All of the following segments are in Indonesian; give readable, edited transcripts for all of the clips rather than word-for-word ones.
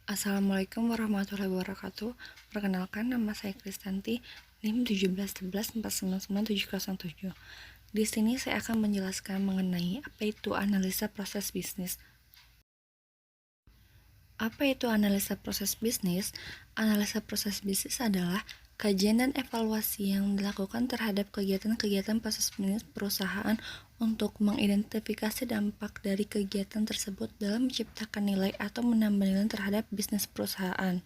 Assalamualaikum warahmatullahi wabarakatuh. Perkenalkan, nama saya Kristanti, NIM 17194997707. Di sini saya akan menjelaskan mengenai apa itu analisa proses bisnis. Apa itu analisa proses bisnis? Analisa proses bisnis adalah kajian dan evaluasi yang dilakukan terhadap kegiatan-kegiatan proses bisnis perusahaan untuk mengidentifikasi dampak dari kegiatan tersebut dalam menciptakan nilai atau menambah nilai terhadap bisnis perusahaan.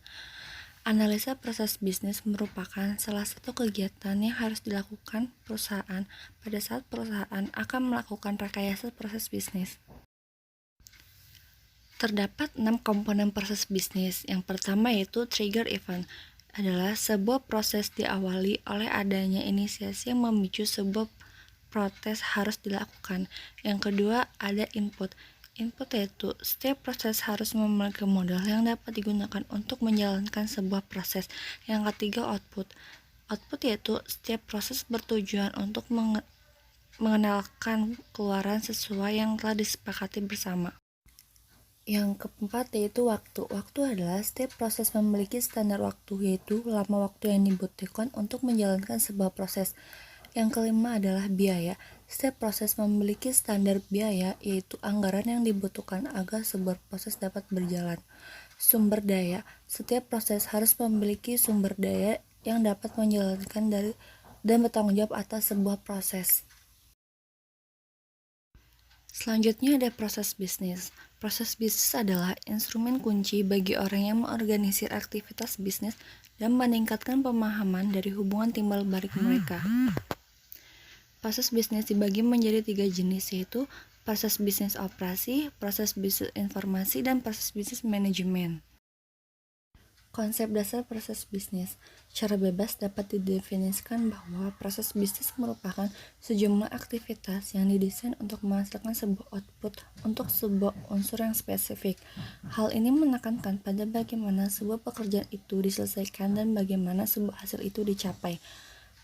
Analisa proses bisnis merupakan salah satu kegiatan yang harus dilakukan perusahaan pada saat perusahaan akan melakukan rekayasa proses bisnis. Terdapat 6 komponen proses bisnis. Yang pertama yaitu trigger event, adalah sebuah proses diawali oleh adanya inisiasi yang memicu sebuah proses harus dilakukan. Yang kedua ada input. Input yaitu setiap proses harus memiliki modal yang dapat digunakan untuk menjalankan sebuah proses. Yang ketiga output. Output yaitu setiap proses bertujuan untuk mengenalkan keluaran sesuai yang telah disepakati bersama. Yang keempat yaitu waktu. Waktu adalah setiap proses memiliki standar waktu, yaitu lama waktu yang dibutuhkan untuk menjalankan sebuah proses. Yang kelima adalah biaya. Setiap proses memiliki standar biaya, yaitu anggaran yang dibutuhkan agar sebuah proses dapat berjalan. Sumber daya. Setiap proses harus memiliki sumber daya yang dapat menjalankan dan bertanggung jawab atas sebuah proses. Selanjutnya ada proses bisnis. Proses bisnis adalah instrumen kunci bagi orang yang mengorganisir aktivitas bisnis dan meningkatkan pemahaman dari hubungan timbal balik mereka. Proses bisnis dibagi menjadi 3 jenis, yaitu proses bisnis operasi, proses bisnis informasi, dan proses bisnis manajemen. Konsep dasar proses bisnis. Secara bebas dapat didefinisikan bahwa proses bisnis merupakan sejumlah aktivitas yang didesain untuk menghasilkan sebuah output untuk sebuah unsur yang spesifik. Hal ini menekankan pada bagaimana sebuah pekerjaan itu diselesaikan dan bagaimana sebuah hasil itu dicapai.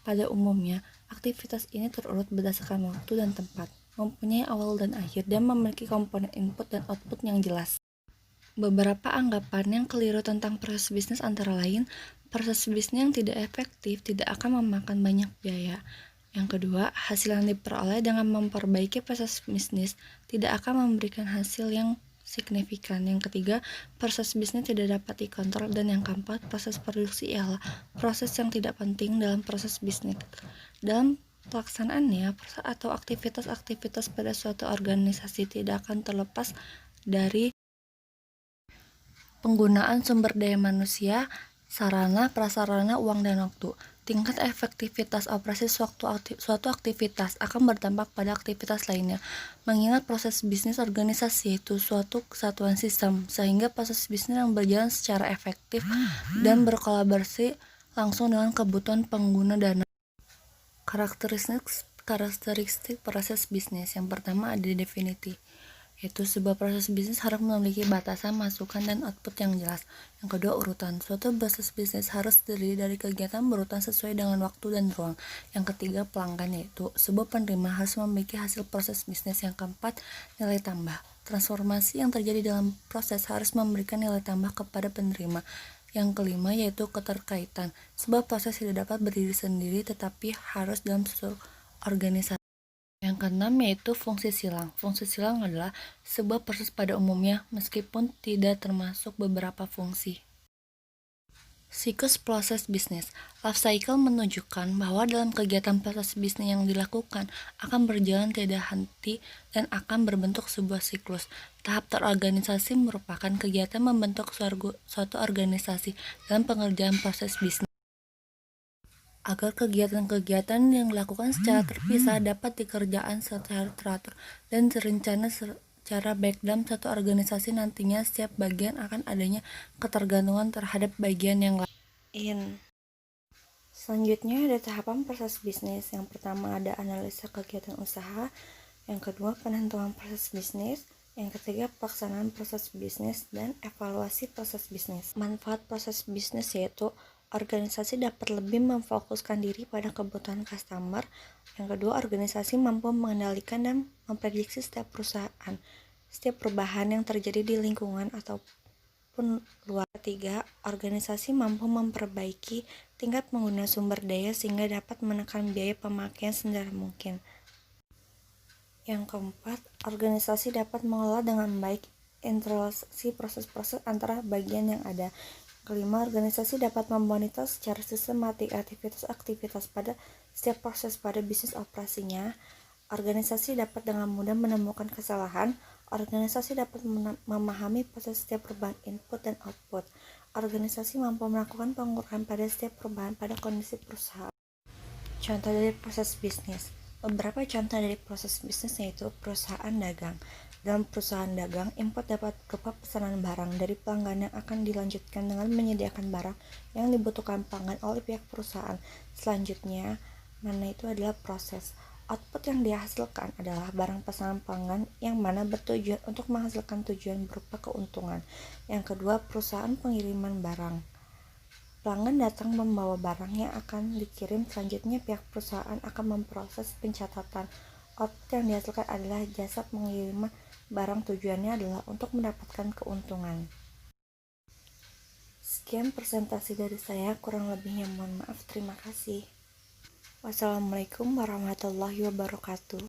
Pada umumnya, aktivitas ini terurut berdasarkan waktu dan tempat, mempunyai awal dan akhir, dan memiliki komponen input dan output yang jelas. Beberapa anggapan yang keliru tentang proses bisnis antara lain, proses bisnis yang tidak efektif tidak akan memakan banyak biaya. Yang kedua, hasil yang diperoleh dengan memperbaiki proses bisnis tidak akan memberikan hasil yang signifikan. Yang ketiga, proses bisnis tidak dapat dikontrol. Dan yang keempat, proses produksi ialah proses yang tidak penting dalam proses bisnis. Dalam pelaksanaannya, proses atau aktivitas-aktivitas pada suatu organisasi tidak akan terlepas dari penggunaan sumber daya manusia, sarana, prasarana, uang, dan waktu. Tingkat efektivitas operasi suatu aktivitas akan berdampak pada aktivitas lainnya. Mengingat proses bisnis organisasi itu suatu kesatuan sistem, sehingga proses bisnis yang berjalan secara efektif dan berkolaborasi langsung dengan kebutuhan pengguna dana. Karakteristik proses bisnis. Yang pertama ada definisi, yaitu sebuah proses bisnis harus memiliki batasan, masukan, dan output yang jelas. Yang kedua, urutan. Suatu proses bisnis harus terdiri dari kegiatan berurutan sesuai dengan waktu dan ruang. Yang ketiga, pelanggan, yaitu sebuah penerima harus memiliki hasil proses bisnis. Yang keempat, nilai tambah. Transformasi yang terjadi dalam proses harus memberikan nilai tambah kepada penerima. Yang kelima yaitu keterkaitan. Sebuah proses tidak dapat berdiri sendiri tetapi harus dalam suatu organisasi. Yang keenam yaitu fungsi silang. Fungsi silang adalah sebuah proses pada umumnya meskipun tidak termasuk beberapa fungsi. Siklus proses bisnis. Life cycle menunjukkan bahwa dalam kegiatan proses bisnis yang dilakukan akan berjalan tiada henti dan akan berbentuk sebuah siklus. Tahap terorganisasi merupakan kegiatan membentuk suatu organisasi dalam pengerjaan proses bisnis. Agar kegiatan-kegiatan yang dilakukan secara terpisah dapat dikerjakan secara teratur dan terencana secara baik dalam satu organisasi, nantinya setiap bagian akan adanya ketergantungan terhadap bagian yang lain. Selanjutnya ada tahapan proses bisnis. Yang pertama ada analisa kegiatan usaha, yang kedua penentuan proses bisnis, yang ketiga pelaksanaan proses bisnis, dan evaluasi proses bisnis. Manfaat proses bisnis yaitu organisasi dapat lebih memfokuskan diri pada kebutuhan customer. Yang kedua, organisasi mampu mengendalikan dan memprediksi setiap perusahaan, setiap perubahan yang terjadi di lingkungan atau maupun luar. Ketiga, organisasi mampu memperbaiki tingkat pengguna sumber daya sehingga dapat menekan biaya pemakaian serendah mungkin. Yang keempat, organisasi dapat mengelola dengan baik interaksi proses-proses antara bagian yang ada. Kelima, organisasi dapat memonitor secara sistematik aktivitas-aktivitas pada setiap proses pada bisnis operasinya. Organisasi dapat dengan mudah menemukan kesalahan. Organisasi dapat memahami proses setiap perubahan input dan output. Organisasi mampu melakukan pengukuran pada setiap perubahan pada kondisi perusahaan. Contoh dari proses bisnis. Beberapa contoh dari proses bisnis yaitu perusahaan dagang. Dalam perusahaan dagang, import dapat berupa pesanan barang dari pelanggan yang akan dilanjutkan dengan menyediakan barang yang dibutuhkan pelanggan oleh pihak perusahaan. Selanjutnya, mana itu adalah proses. Output yang dihasilkan adalah barang pesanan pelanggan yang mana bertujuan untuk menghasilkan tujuan berupa keuntungan. Yang kedua, perusahaan pengiriman barang. Pelanggan datang membawa barang yang akan dikirim, selanjutnya pihak perusahaan akan memproses pencatatan. Output yang dihasilkan adalah jasa pengiriman barang, tujuannya adalah untuk mendapatkan keuntungan. Sekian presentasi dari saya, kurang lebihnya mohon maaf. Terima kasih. Wassalamualaikum warahmatullahi wabarakatuh.